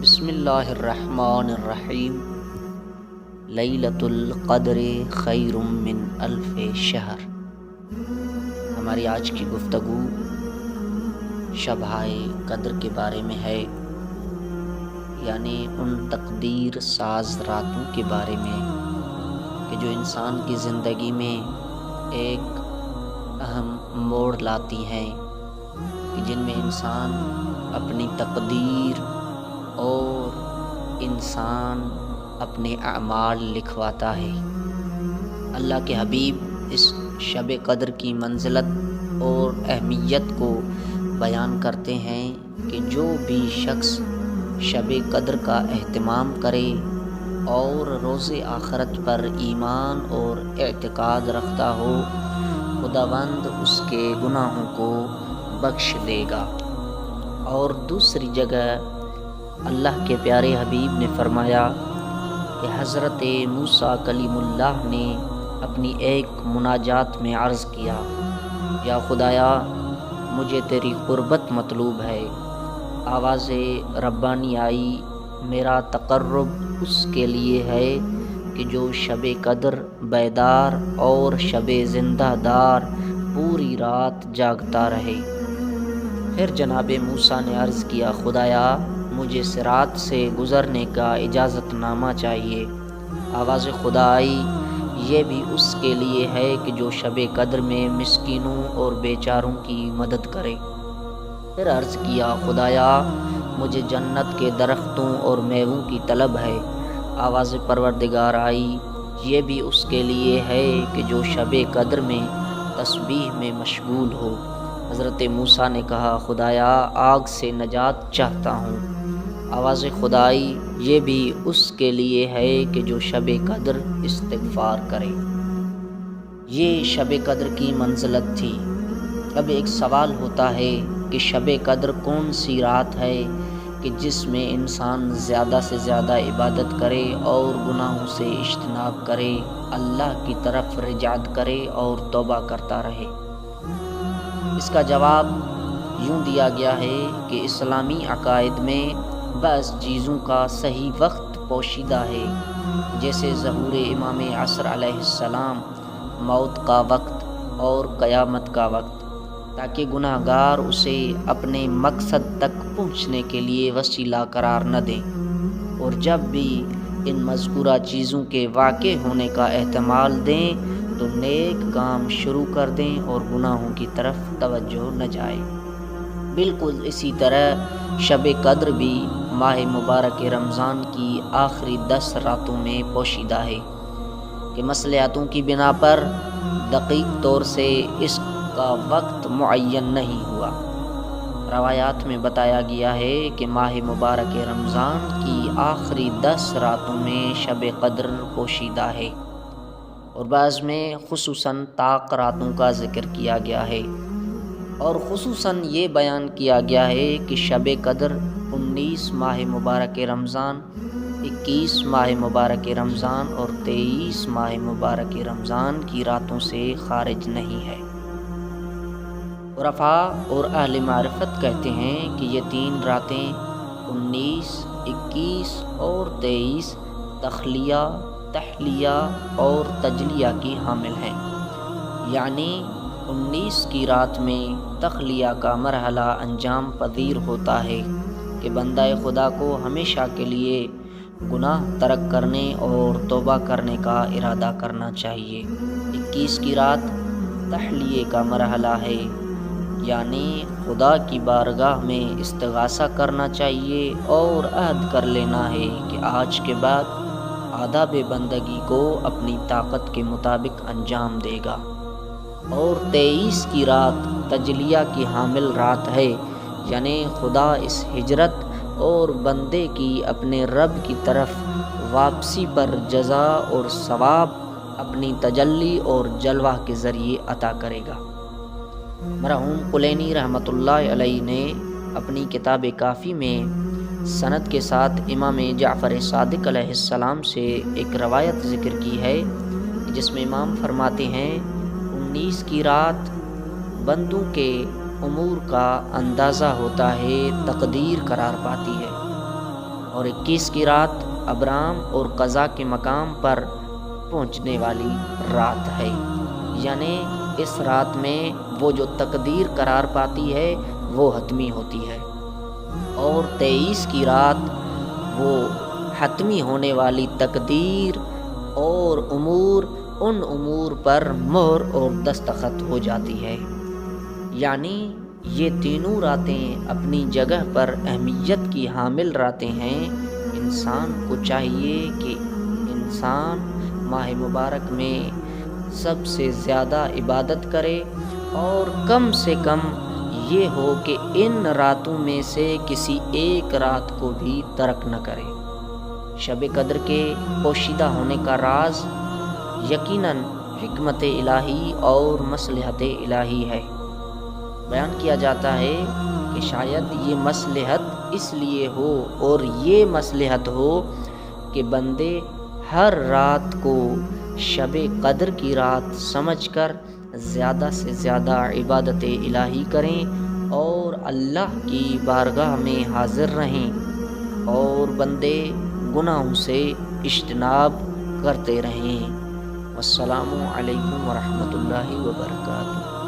بسم اللہ الرحمن الرحیم۔ لیلۃ القدر خیر من الف شہر۔ ہماری آج کی گفتگو شبۂ قدر کے بارے میں ہے، یعنی ان تقدیر ساز راتوں کے بارے میں کہ جو انسان کی زندگی میں ایک اہم موڑ لاتی ہیں، کہ جن میں انسان اپنی تقدیر اور انسان اپنے اعمال لکھواتا ہے۔ اللہ کے حبیب اس شب قدر کی منزلت اور اہمیت کو بیان کرتے ہیں کہ جو بھی شخص شب قدر کا اہتمام کرے اور روز آخرت پر ایمان اور اعتقاد رکھتا ہو، خداوند اس کے گناہوں کو بخش دے گا۔ اور دوسری جگہ اللہ کے پیارے حبیب نے فرمایا کہ حضرت موسیٰ کلیم اللہ نے اپنی ایک مناجات میں عرض کیا، یا خدایا مجھے تیری قربت مطلوب ہے۔ آواز ربانی آئی، میرا تقرب اس کے لیے ہے کہ جو شب قدر بیدار اور شب زندہ دار پوری رات جاگتا رہے۔ پھر جناب موسیٰ نے عرض کیا، خدایا مجھے صراط سے گزرنے کا اجازت نامہ چاہیے۔ آواز خدا آئی، یہ بھی اس کے لیے ہے کہ جو شب قدر میں مسکینوں اور بیچاروں کی مدد کرے۔ پھر عرض کیا، خدایا مجھے جنت کے درختوں اور میووں کی طلب ہے۔ آواز پروردگار آئی، یہ بھی اس کے لیے ہے کہ جو شب قدر میں تسبیح میں مشغول ہو۔ حضرت موسیٰ نے کہا، خدایا آگ سے نجات چاہتا ہوں۔ آواز خدا آئی، یہ بھی اس کے لیے ہے کہ جو شب قدر استغفار کرے۔ یہ شب قدر کی منزلت تھی۔ اب ایک سوال ہوتا ہے کہ شب قدر کون سی رات ہے کہ جس میں انسان زیادہ سے زیادہ عبادت کرے اور گناہوں سے اجتناب کرے، اللہ کی طرف رجعت کرے اور توبہ کرتا رہے؟ اس کا جواب یوں دیا گیا ہے کہ اسلامی عقائد میں بعض چیزوں کا صحیح وقت پوشیدہ ہے، جیسے ظہور امام عصر علیہ السلام، موت کا وقت اور قیامت کا وقت، تاکہ گناہ گار اسے اپنے مقصد تک پہنچنے کے لیے وسیلہ قرار نہ دیں، اور جب بھی ان مذکورہ چیزوں کے واقع ہونے کا احتمال دیں تو نیک کام شروع کر دیں اور گناہوں کی طرف توجہ نہ جائے۔ بالکل اسی طرح شب قدر بھی ماہ مبارک رمضان کی آخری 10 راتوں میں پوشیدہ ہے کہ مصلحتوں کی بنا پر دقیق طور سے اس کا وقت معین نہیں ہوا۔ روایات میں بتایا گیا ہے کہ ماہ مبارک رمضان کی آخری 10 راتوں میں شب قدر پوشیدہ ہے، اور بعض میں خصوصاً طاق راتوں کا ذکر کیا گیا ہے، اور خصوصاً یہ بیان کیا گیا ہے کہ شب قدر 19 ماہ مبارک رمضان، 21 ماہ مبارک رمضان اور 23 ماہ مبارک رمضان کی راتوں سے خارج نہیں ہے۔ عرفاء اور اہل معرفت کہتے ہیں کہ یہ 3 راتیں 19، 21 اور 23 تخلیہ، تحلیہ اور تجلیہ کی حامل ہیں، یعنی 19 کی رات میں تخلیہ کا مرحلہ انجام پذیر ہوتا ہے کہ بندہ خدا کو ہمیشہ کے لیے گناہ ترک کرنے اور توبہ کرنے کا ارادہ کرنا چاہیے۔ 21 کی رات تحلیہ کا مرحلہ ہے، یعنی خدا کی بارگاہ میں استغاثہ کرنا چاہیے اور عہد کر لینا ہے کہ آج کے بعد آداب بندگی کو اپنی طاقت کے مطابق انجام دے گا۔ اور 23 کی رات تجلیہ کی حامل رات ہے، یعنی خدا اس ہجرت اور بندے کی اپنے رب کی طرف واپسی پر جزا اور ثواب اپنی تجلی اور جلوہ کے ذریعے عطا کرے گا۔ مرحوم کلینی رحمۃ اللہ علیہ نے اپنی کتاب کافی میں سند کے ساتھ امام جعفر صادق علیہ السلام سے ایک روایت ذکر کی ہے، جس میں امام فرماتے ہیں، 19 کی رات بندوں کے امور کا اندازہ ہوتا ہے، تقدیر قرار پاتی ہے، اور 21 کی رات ابرام اور قضا کے مقام پر پہنچنے والی رات ہے، یعنی اس رات میں وہ جو تقدیر قرار پاتی ہے وہ حتمی ہوتی ہے، اور 23 کی رات وہ حتمی ہونے والی تقدیر اور ان امور پر مہر اور دستخط ہو جاتی ہے۔ یعنی یہ تینوں راتیں اپنی جگہ پر اہمیت کی حامل راتیں ہیں۔ انسان کو چاہیے کہ انسان ماہ مبارک میں سب سے زیادہ عبادت کرے، اور کم سے کم یہ ہو کہ ان راتوں میں سے کسی ایک رات کو بھی ترک نہ کرے۔ شب قدر کے پوشیدہ ہونے کا راز یقیناً حکمت الہی اور مصلحت الہی ہے۔ بیان کیا جاتا ہے کہ شاید یہ مصلحت اس لیے ہو اور یہ مصلحت ہو کہ بندے ہر رات کو شب قدر کی رات سمجھ کر زیادہ سے زیادہ عبادت الہی کریں اور اللہ کی بارگاہ میں حاضر رہیں، اور بندے گناہوں سے اجتناب کرتے رہیں۔ السلام علیکم ورحمۃ اللہ وبرکاتہ۔